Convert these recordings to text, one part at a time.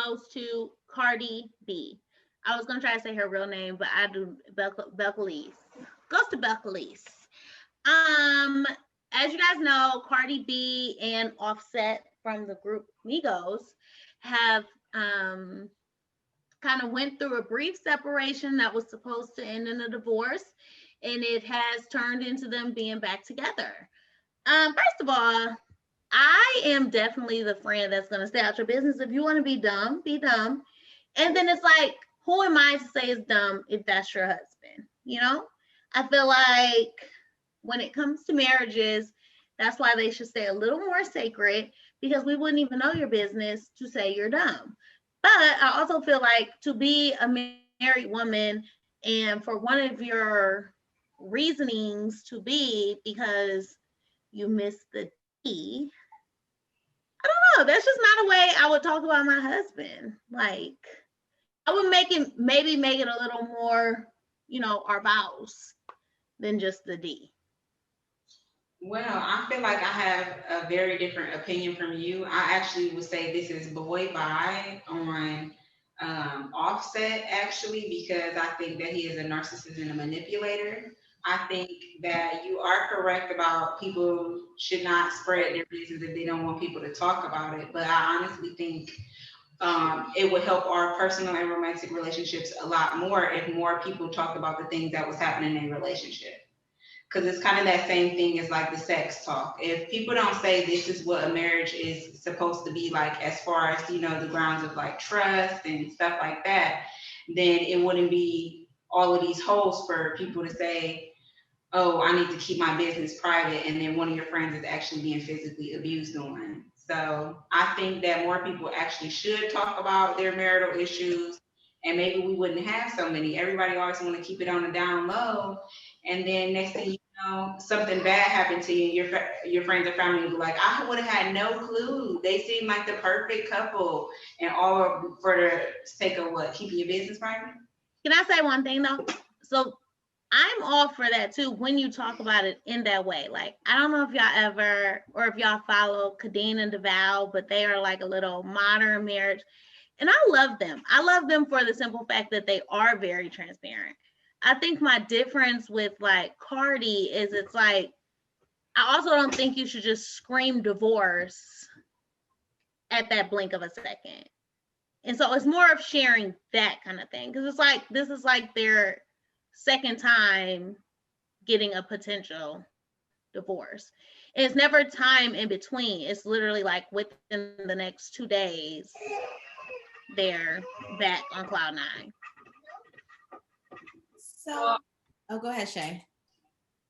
goes to Cardi B. I was gonna try to say her real name, but I do Belcalis. Goes to Belcalis. Um, as you guys know, Cardi B and Offset from the group Migos have kind of went through a brief separation that was supposed to end in a divorce, and it has turned into them being back together. First of all, I am definitely the friend that's going to stay out your business. If you want to be dumb, be dumb. And then it's like, who am I to say it's dumb if that's your husband? You know, I feel like when it comes to marriages, that's why they should stay a little more sacred, because we wouldn't even know your business to say you're dumb. But I also feel like to be a married woman and for one of your reasonings to be because you missed the D, I don't know. That's just not a way I would talk about my husband. Like, I would make it, maybe make it a little more, our vows than just the D. Well, I feel like I have a very different opinion from you. I actually would say this is boy bye on Offset, actually, because I think that he is a narcissist and a manipulator. I think that you are correct about people should not spread their business if they don't want people to talk about it. But I honestly think it would help our personal and romantic relationships a lot more if more people talked about the things that was happening in a relationship, because it's kind of that same thing as like the sex talk. If people don't say this is what a marriage is supposed to be like, as far as the grounds of like trust and stuff like that, then it wouldn't be all of these holes for people to say, oh, I need to keep my business private, and then one of your friends is actually being physically abused on. So I think that more people actually should talk about their marital issues, and maybe we wouldn't have so many. Everybody always want to keep it on the down low, and then next thing you know, something bad happened to you. Your friends or family will be like, I would have had no clue. They seem like the perfect couple, and all for the sake of what, keeping your business private. Can I say one thing though? So I'm all for that too when you talk about it in that way. Like, I don't know if y'all ever or if y'all follow Kadeen and DeVal, but they are like a little modern marriage. And I love them. I love them for the simple fact that they are very transparent. I think my difference with like Cardi is it's like, I also don't think you should just scream divorce at that blink of a second. And so it's more of sharing that kind of thing. Because it's like, this is like their second time getting a potential divorce. And it's never time in between. It's literally like within the next 2 days, they're back on cloud nine. So, oh, go ahead, Shay.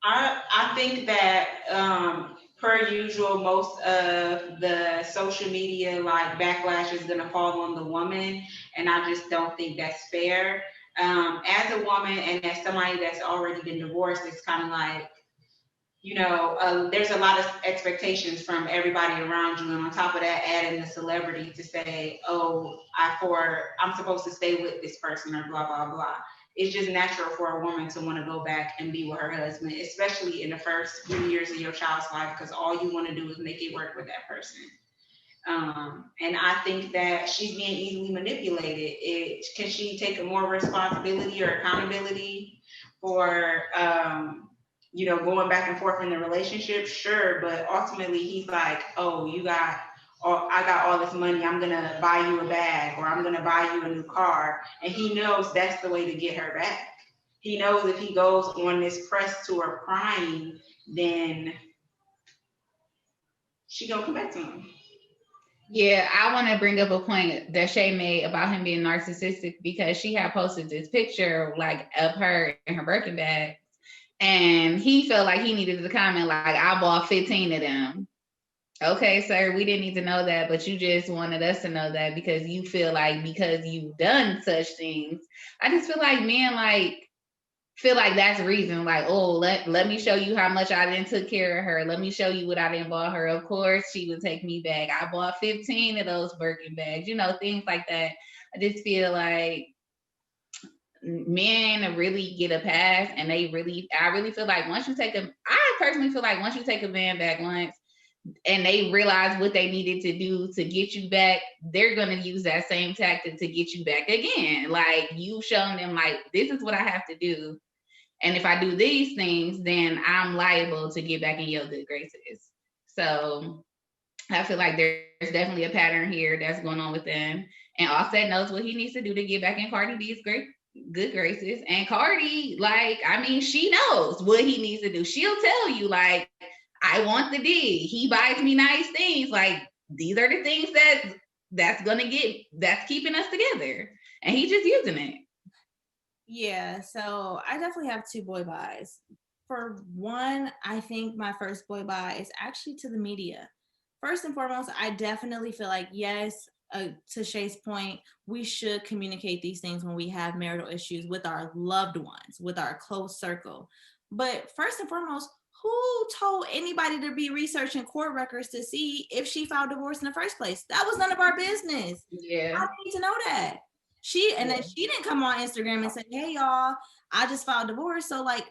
I think that per usual, most of the social media like backlash is gonna fall on the woman, and I just don't think that's fair. As a woman and as somebody that's already been divorced, it's kind of like, there's a lot of expectations from everybody around you, and on top of that, adding the celebrity to say, "Oh, I'm supposed to stay with this person," or blah blah blah. It's just natural for a woman to want to go back and be with her husband, especially in the first few years of your child's life, because all you want to do is make it work with that person. And I think that she's being easily manipulated. Can she take a more responsibility or accountability for going back and forth in the relationship? Sure, but ultimately he's like, oh, I got all this money, I'm gonna buy you a bag, or I'm gonna buy you a new car. And he knows that's the way to get her back. He knows if he goes on this press tour crying, then she gonna come back to him. Yeah, I want to bring up a point that Shay made about him being narcissistic, because she had posted this picture like of her in her Birkin bag, and he felt like he needed to comment like, I bought 15 of them. Okay, sir, we didn't need to know that, but you just wanted us to know that because you feel like because you've done such things. I just feel like men feel like that's the reason, like, oh, let me show you how much I didn't took care of her. Let me show you what I didn't bought her. Of course, she would take me back. I bought 15 of those Birkin bags, things like that. I just feel like men really get a pass, and I really feel like I personally feel like once you take a man back once, and they realize what they needed to do to get you back, they're going to use that same tactic to get you back again. Like, you showing them, like, this is what I have to do. And if I do these things, then I'm liable to get back in your good graces. So I feel like there's definitely a pattern here that's going on with them. And Offset knows what he needs to do to get back in Cardi B's good graces. And Cardi, like, I mean, she knows what he needs to do. She'll tell you, like, I want the D. He buys me nice things. Like, these are the things that's keeping us together. And he's just using it. Yeah, so I definitely have two boy buys. For one, I think my first boy buy is actually to the media. First and foremost, I definitely feel like, yes, to Shay's point, we should communicate these things when we have marital issues with our loved ones, with our close circle. But first and foremost, who told anybody to be researching court records to see if she filed divorce in the first place? That was none of our business. Yeah. I need to know that. Then she didn't come on Instagram and say, hey y'all, I just filed divorce. So like,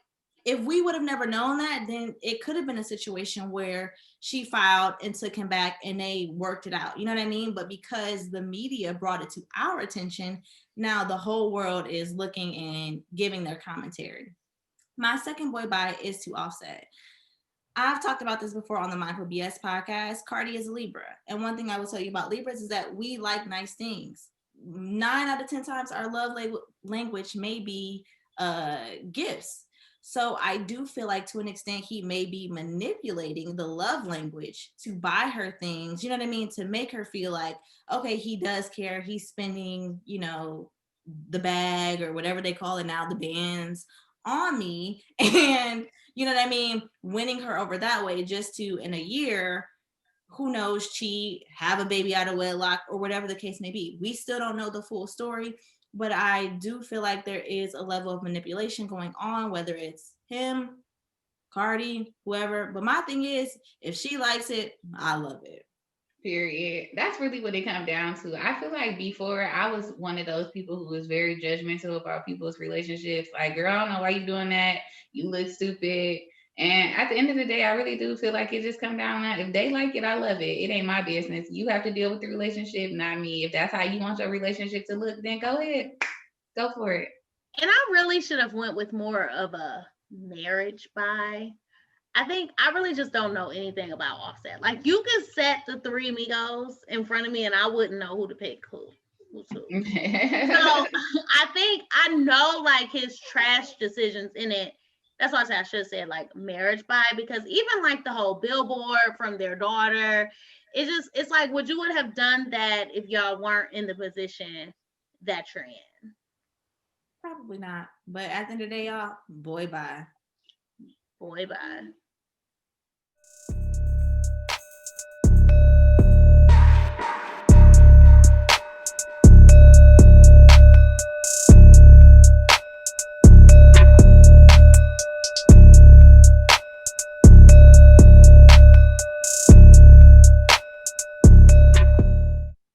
if we would have never known that, then it could have been a situation where she filed and took him back and they worked it out. You know what I mean? But because the media brought it to our attention, now the whole world is looking and giving their commentary. My second boy bye is to Offset. I've talked about this before on the Mindful BS podcast. Cardi is a Libra. And one thing I will tell you about Libras is that we like nice things. 9 out of 10 times our love language may be gifts. So I do feel like to an extent he may be manipulating the love language to buy her things, you know what I mean? To make her feel like, okay, he does care. He's spending, the bag or whatever they call it now, the bands on me. And you know what I mean? Winning her over that way just to, in a year, who knows, cheat, have a baby out of wedlock, or whatever the case may be. We still don't know the full story, but I do feel like there is a level of manipulation going on, whether it's him, Cardi, whoever. But my thing is, if she likes it, I love it. Period. That's really what it comes down to. I feel like before I was one of those people who was very judgmental about people's relationships. Like, girl, I don't know why you doing that. You look stupid. And at the end of the day, I really do feel like it just comes down to, if they like it, I love it. It ain't my business. You have to deal with the relationship, not me. If that's how you want your relationship to look, then go ahead. Go for it. And I really should have went with more of a marriage buy. I think I really just don't know anything about Offset. Like, you can set the three amigos in front of me and I wouldn't know who to pick who's who. So I think I know like his trash decisions in it. That's why I should have said like marriage buy, because even like the whole billboard from their daughter, it's like, would you would have done that if y'all weren't in the position that you're in? Probably not. But at the end of the day, y'all, boy bye. Boy bye.